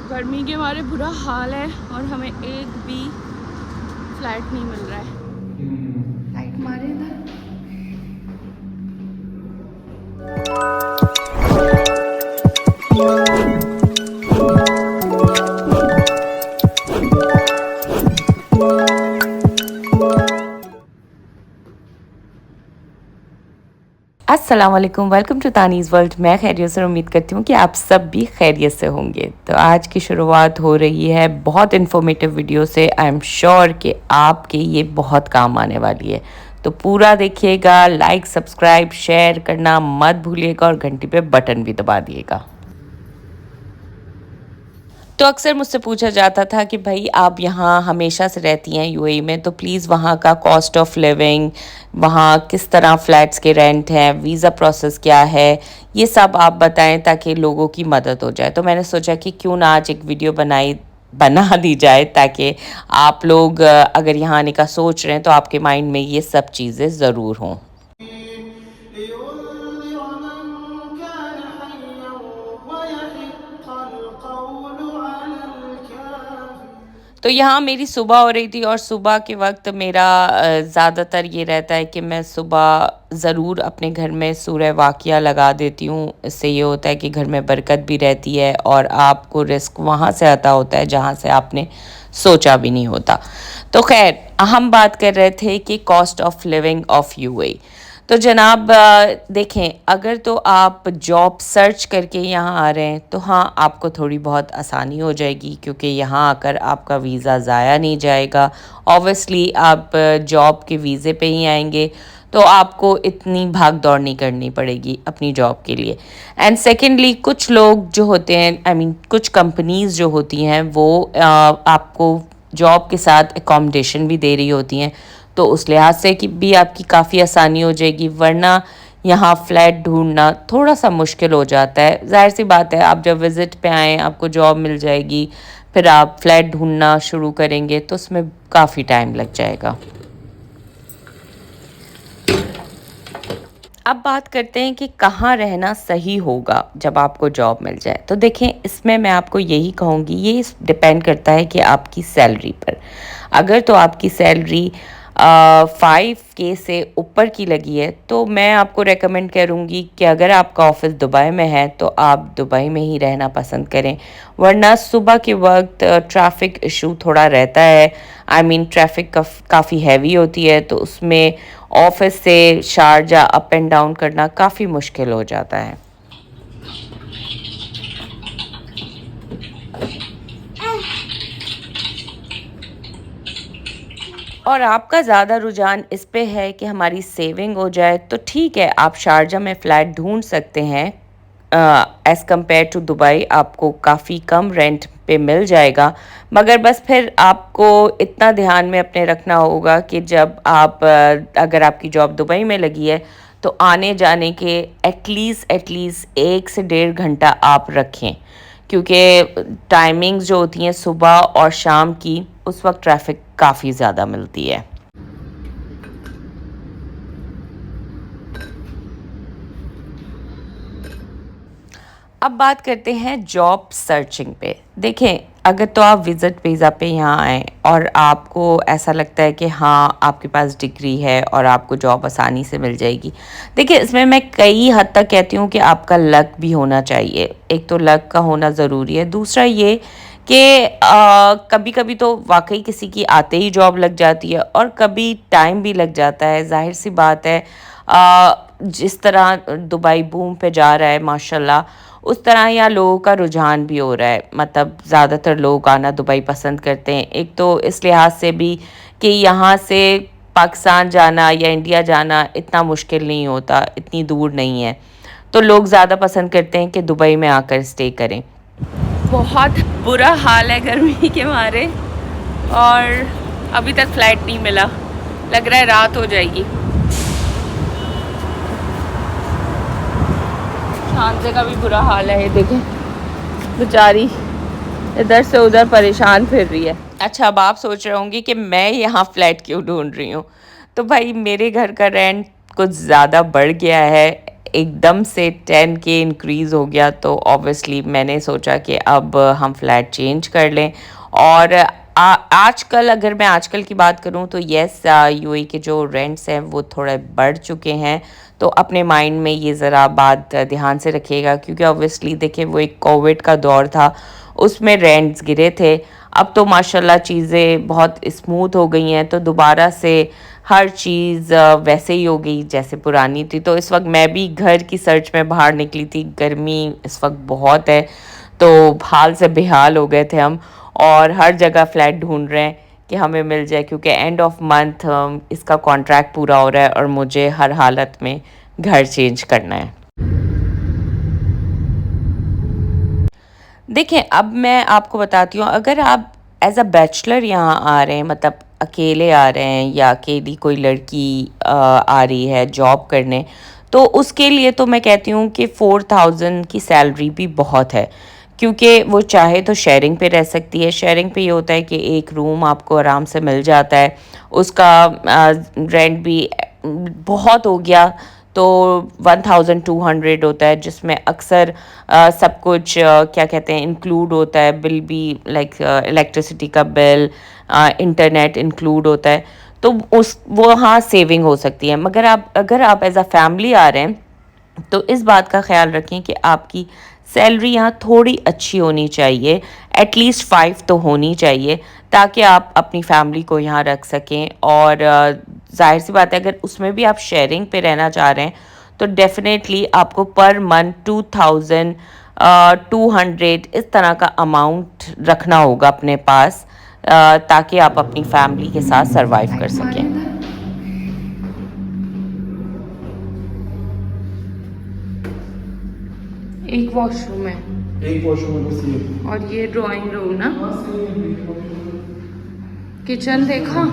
गर्मी के मारे बुरा हाल है और हमें एक भी फ्लैट नहीं मिल रहा है। लाइट मारे इधर। अस्सलाम वालेकुम, वेलकम टू तानीज़ वर्ल्ड। मैं खैरियत से उम्मीद करती हूँ कि आप सब भी खैरियत से होंगे। तो आज की शुरुआत हो रही है बहुत इन्फॉर्मेटिव वीडियो से। आई एम श्योर कि आपके ये बहुत काम आने वाली है, तो पूरा देखिएगा। लाइक, सब्सक्राइब, शेयर करना मत भूलिएगा और घंटी पे बटन भी दबा दिएगा। तो अक्सर मुझसे पूछा जाता था कि भाई आप यहाँ हमेशा से रहती हैं यूएई में, तो प्लीज़ वहाँ का कॉस्ट ऑफ लिविंग, वहाँ किस तरह फ्लैट्स के रेंट हैं, वीज़ा प्रोसेस क्या है, ये सब आप बताएं ताकि लोगों की मदद हो जाए। तो मैंने सोचा कि क्यों ना आज एक वीडियो बना दी जाए ताकि आप लोग अगर यहाँ आने का सोच रहे हैं तो आपके माइंड में ये सब चीज़ें ज़रूर हों। तो यहाँ मेरी सुबह हो रही थी और सुबह के वक्त मेरा ज़्यादातर ये रहता है कि मैं सुबह ज़रूर अपने घर में सूरह वाक़िया लगा देती हूँ। इससे ये होता है कि घर में बरकत भी रहती है और आपको रिस्क वहाँ से आता होता है जहाँ से आपने सोचा भी नहीं होता। तो खैर, हम बात कर रहे थे कि cost of living of UAE. तो जनाब देखें, अगर तो आप जॉब सर्च करके यहाँ आ रहे हैं तो हाँ, आपको थोड़ी बहुत आसानी हो जाएगी क्योंकि यहाँ आकर आपका वीज़ा ज़ाया नहीं जाएगा। ऑब्वियसली आप जॉब के वीज़े पे ही आएंगे, तो आपको इतनी भाग दौड़ नहीं करनी पड़ेगी अपनी जॉब के लिए। एंड सेकेंडली, कुछ लोग जो होते हैं, आई मीन कुछ कंपनीज़ जो होती हैं वो आपको जॉब के साथ एकोमोडेशन भी दे रही होती हैं, तो उस लिहाज से कि भी आपकी काफ़ी आसानी हो जाएगी। वरना यहाँ फ्लैट ढूंढना थोड़ा सा मुश्किल हो जाता है। जाहिर सी बात है, आप जब विज़िट पे आएँ आपको जॉब मिल जाएगी, फिर आप फ्लैट ढूंढना शुरू करेंगे तो उसमें काफ़ी टाइम लग जाएगा। अब बात करते हैं कि कहाँ रहना सही होगा जब आपको जॉब मिल जाए। तो देखें, इसमें मैं आपको यही कहूँगी, ये डिपेंड करता है कि आपकी सैलरी पर। अगर तो आपकी सैलरी 5K से ऊपर की लगी है तो मैं आपको रेकमेंड करूँगी कि अगर आपका ऑफिस दुबई में है तो आप दुबई में ही रहना पसंद करें। वरना सुबह के वक्त ट्रैफिक इशू थोड़ा रहता है। आई मीन ट्रैफिक काफ़ी हैवी होती है, तो उसमें ऑफिस से शारजा अप एंड डाउन करना काफ़ी मुश्किल हो जाता है। और आपका ज़्यादा रुझान इस पे है कि हमारी सेविंग हो जाए, तो ठीक है, आप शारजा में फ़्लैट ढूंढ सकते हैं। एज़ कम्पेयर टू दुबई आपको काफ़ी कम रेंट पे मिल जाएगा। मगर बस फिर आपको इतना ध्यान में अपने रखना होगा कि जब आप अगर आपकी जॉब दुबई में लगी है तो आने जाने के एटलीस्ट 1 से 1.5 घंटा आप रखें, क्योंकि टाइमिंग्स जो होती हैं सुबह और शाम की, उस वक्त ट्रैफिक काफ़ी ज़्यादा मिलती है। अब बात करते हैं जॉब सर्चिंग पे। देखें, अगर तो आप विज़िट वीज़ा पे यहाँ आएँ और आपको ऐसा लगता है कि हाँ, आपके पास डिग्री है और आपको जॉब आसानी से मिल जाएगी। देखिए, इसमें मैं कई हद तक कहती हूँ कि आपका लक भी होना चाहिए। एक तो लक का होना ज़रूरी है, दूसरा ये कि कभी-कभी तो वाक़ई किसी की आते ही जॉब लग जाती है और कभी टाइम भी लग जाता है। ज़ाहिर-सी बात है, जिस तरह दुबई बूम पे जा रहा है माशाल्लाह, उस तरह यहाँ लोगों का रुझान भी हो रहा है। मतलब ज़्यादातर लोग आना दुबई पसंद करते हैं। एक तो इस लिहाज से भी कि यहाँ से पाकिस्तान जाना या इंडिया जाना इतना मुश्किल नहीं होता, इतनी दूर नहीं है। तो लोग ज़्यादा पसंद करते हैं कि दुबई में आकर स्टे करें। बहुत बुरा हाल है गर्मी के मारे और अभी तक फ्लाइट नहीं मिला। लग रहा है रात हो जाएगी। शांति का भी बुरा हाल है, ये देखें, बेचारी इधर से उधर परेशान फिर रही है। अच्छा, अब आप सोच रहे होंगे कि मैं यहाँ फ्लैट क्यों ढूंढ रही हूँ। तो भाई, मेरे घर का रेंट कुछ ज़्यादा बढ़ गया है। एकदम से 10K इंक्रीज़ हो गया, तो ऑब्वियसली मैंने सोचा कि अब हम फ्लैट चेंज कर लें। और आजकल अगर मैं आजकल की बात करूं तो येस, यूएई के जो रेंट्स हैं वो थोड़े बढ़ चुके हैं। तो अपने माइंड में ये ज़रा बात ध्यान से रखिएगा, क्योंकि ऑब्वियसली देखिए वो एक कोविड का दौर था, उसमें रेंट्स गिरे थे। अब तो माशाल्लाह चीज़ें बहुत स्मूथ हो गई हैं, तो दोबारा से हर चीज़ वैसे ही हो गई जैसे पुरानी थी। तो इस वक्त मैं भी घर की सर्च में बाहर निकली थी, गर्मी इस वक्त बहुत है, तो हाल से बेहाल हो गए थे हम, और हर जगह फ़्लैट ढूंढ रहे हैं कि हमें मिल जाए, क्योंकि एंड ऑफ मंथ इसका कॉन्ट्रैक्ट पूरा हो रहा है और मुझे हर हालत में घर चेंज करना है। देखें, अब मैं आपको बताती हूँ, अगर आप एज अ बैचलर यहाँ आ रहे हैं, मतलब अकेले आ रहे हैं या अकेली कोई लड़की आ रही है जॉब करने, तो उसके लिए तो मैं कहती हूँ कि 4000 की सैलरी भी बहुत है, क्योंकि वो चाहे तो शेयरिंग पे रह सकती है। शेयरिंग पे ये होता है कि एक रूम आपको आराम से मिल जाता है, उसका रेंट भी बहुत हो गया तो 1200 होता है, जिसमें अक्सर सब कुछ क्या कहते हैं इंक्लूड होता है, बिल भी लाइक इलेक्ट्रिसिटी का बिल, इंटरनेट इंक्लूड होता है, तो उस वहाँ सेविंग हो सकती है। मगर अगर आप एज अ फैमिली आ रहे हैं तो इस बात का ख्याल रखें कि आपकी सैलरी यहाँ थोड़ी अच्छी होनी चाहिए, एटलीस्ट 5 तो होनी चाहिए, ताकि आप अपनी फैमिली को यहाँ रख सकें। और जाहिर सी बात है, अगर उसमें भी आप शेयरिंग पे रहना चाह रहे हैं तो डेफिनेटली आपको पर मंथ 2200 इस तरह का अमाउंट रखना होगा अपने पास, ताकि आप अपनी फैमिली के साथ सरवाइव कर सकें। एक वॉशरूम है, एक वॉशरूम है बस ये। और ये ड्राइंग रूम ना। हाँ, सही है, किचन देखा?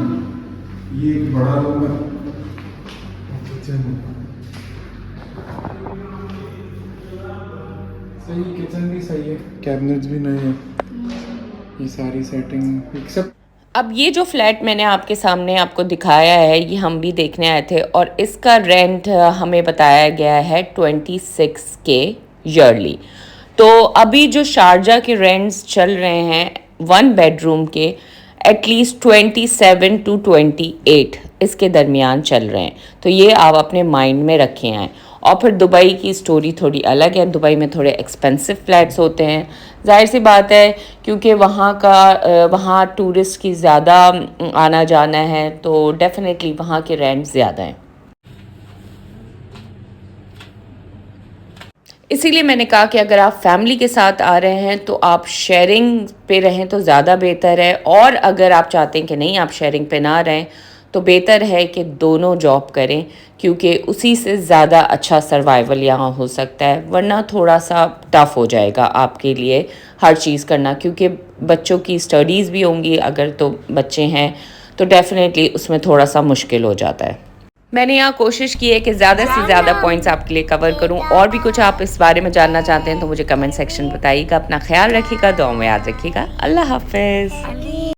ये एक बड़ा रूम है, किचन सही, किचन भी सही है, कैबिनेट्स भी नए हैं, ये सारी सेटिंग एक्सेप्ट। अब ये जो फ्लैट मैंने आपके सामने आपको दिखाया है, ये हम भी देखने आए थे, और इसका रेंट हमें बताया गया है 26K ईयरली। तो अभी जो शारजा के रेंट्स चल रहे हैं 1 बेडरूम के, एटलीस्ट 27 to 28 इसके दरमियान चल रहे हैं। तो ये आप अपने माइंड में रखे हैं। और फिर दुबई की स्टोरी थोड़ी अलग है, दुबई में थोड़े एक्सपेंसिव फ्लैट्स होते हैं, जाहिर सी बात है, क्योंकि वहाँ टूरिस्ट की ज़्यादा आना जाना है, तो डेफिनेटली वहाँ के रेंट ज़्यादा हैं। इसीलिए मैंने कहा कि अगर आप फैमिली के साथ आ रहे हैं तो आप शेयरिंग पे रहें तो ज़्यादा बेहतर है, और अगर आप चाहते हैं कि नहीं आप शेयरिंग पे ना रहें तो बेहतर है कि दोनों जॉब करें, क्योंकि उसी से ज़्यादा अच्छा सर्वाइवल यहाँ हो सकता है। वरना थोड़ा सा टफ़ हो जाएगा आपके लिए हर चीज़ करना, क्योंकि बच्चों की स्टडीज़ भी होंगी, अगर तो बच्चे हैं तो डेफिनेटली उसमें थोड़ा सा मुश्किल हो जाता है। मैंने यहाँ कोशिश की है कि ज़्यादा से ज़्यादा पॉइंट्स आपके लिए कवर करूँ, और भी कुछ आप इस बारे में जानना चाहते हैं तो मुझे कमेंट सेक्शन बताइएगा। अपना ख्याल रखिएगा, दुआ में याद रखिएगा। अल्लाह हाफ़िज़।